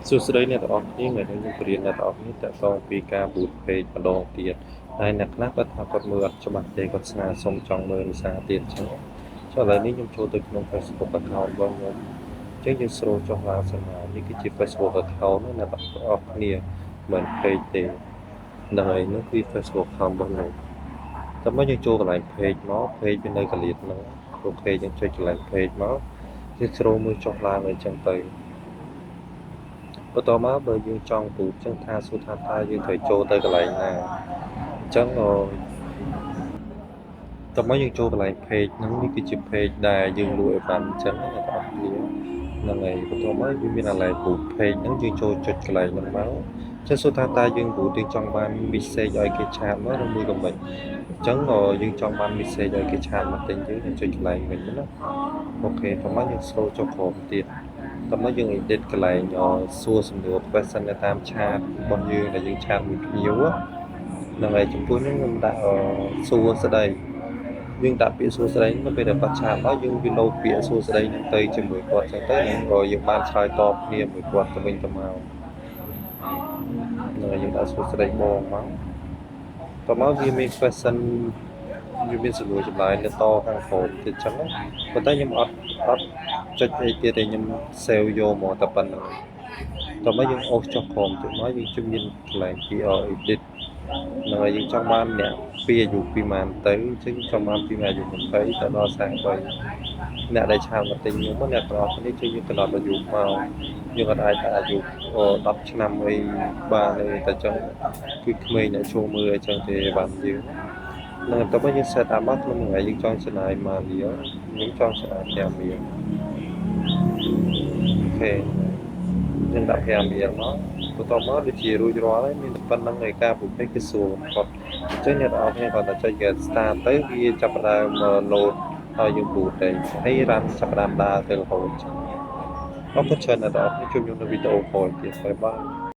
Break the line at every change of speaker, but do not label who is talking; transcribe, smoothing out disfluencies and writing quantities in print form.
សួស្តីអ្នកទាំងអស់គ្នាថ្ងៃនេះខ្ញុំបរៀនអ្នកទាំងអស់គ្នាតកតងពីការប៊ូត page ម្ដងទៀតហើយអ្នកខ្លះគាត់ថាគាត់មើលអត់ច្បាស់ទេគាត់ស្នើសុំចង់មើលភាសាទៀតអញ្ចឹងចុះឥឡូវនេះខ្ញុំចូលទៅក្នុង Facebook account របស់ខ្ញុំអញ្ចឹងយើងស្រូលចុះឡើងសិនមកនេះគឺជា Facebook account ណាអ្នកទាំងអស់គ្នាមិន page ទេហ្នឹងហើយនោះគឺ Facebook account របស់ខ្ញុំតែមកយើងចូលកន្លែង page មក page វានៅកលៀតហ្នឹងអូខេយើងចុចកន្លែង page មកយើងស្រូលមើលចុះឡើងអញ្ចឹងទៅបន្តមកបើយើងចង់ពូតចឹងថាសួរថាតើយើងត្រូវចូលទៅកន្លែងណាអញ្ចឹងតើមកយើងចូលកន្លែង page ហ្នឹងនេះគឺជា page ដែលយើងលក់អីវ៉ាន់អញ្ចឹងណាអ្នកនរគ្នាហ្នឹងហើយបន្តមកវាមានកន្លែងពូត page ហ្នឹងយើងចូលចុចកន្លែងហ្នឹងមកចឹងសួរថាតើយើងពូតយើងចង់បាន message ឲ្យគេឆាតមកឬមួយក៏មិនអញ្ចឹងយើងចង់បាន message ឲ្យគេឆាតមកទិញយើងចុចកន្លែងវិញណាអូខេតោះមកយើង scroll ចុះក្រោមទៀតតោះមកយើង edit កន្លែងសួរសំណួរ question នៅតាមឆាតរបស់យើងដែលយើងឆាតមួយភ្ញៀវហ្នឹងហើយចំពោះនេះខ្ញុំដាក់សួរស្ដីយើងដាក់ពាក្យសួរស្ដីនៅពេលដែលគាត់ឆាតមកយើងវាលោតពាក្យសួរស្ដីហ្នឹងទៅជាមួយគាត់ចឹងទៅយើងបានឆ្លើយតបគ្នាមួយគាត់ទៅវិញទៅមកហ្នឹងហើយយើងដាក់សួរស្ដីបងមកតោះមកវាមាន question វាមានសំណួរចម្លើយនៅតខាងក្រោមទៀតចឹងណាប៉ុន្តែខ្ញុំអត់ចុចអីទៀតទេខ្ញុំ save យកមកតែប៉ុណ្្នឹងតោះមកយើងអូសចុះក្រោមទៅមកយើងជិះមានកន្លែងពី edit ហ្នឹងហើយយើងចង់បានអ្នកពីអាយុពីប៉ុន្មានទៅអញ្ចឹងចង់បានពីអាយុ20ទៅដល់43អ្នកដែលឆាតមកទិញខ្ញុំអ្នកទាំងអស់គ្នាជួយយើងកំណត់អាយុមកយើងអត់អាចដាក់អាយុ10ឆ្នាំអីបានទេតែចឹងគឺក្មេងអ្នកចូលមើលអញ្ចឹងទេបានយើងនឹងតើបើយើង set up មកក្នុងថ្ងៃយើងចង់ចំណាយមករៀលយើងចង់ចំណាយ5រៀលអូខេយើងដាក់5រៀលមកបន្តមកដូចជារួចរាល់ហើយមានប៉ុណ្្នឹងឯការពុកនេះគឺស្រួលបំផុតអញ្ចឹងអ្នកនរគ្នាគាត់តែចុច get start ទៅវាចាប់ផ្ដើម load ឲ្យយើង boot ទៅហើយ run ចាប់ផ្ដើមដើរទៅរហូតអរគុណច្រើនអ្នកនរគ្នាជួបខ្ញុំនៅវីដេអូក្រោយទៀតបាយបាយ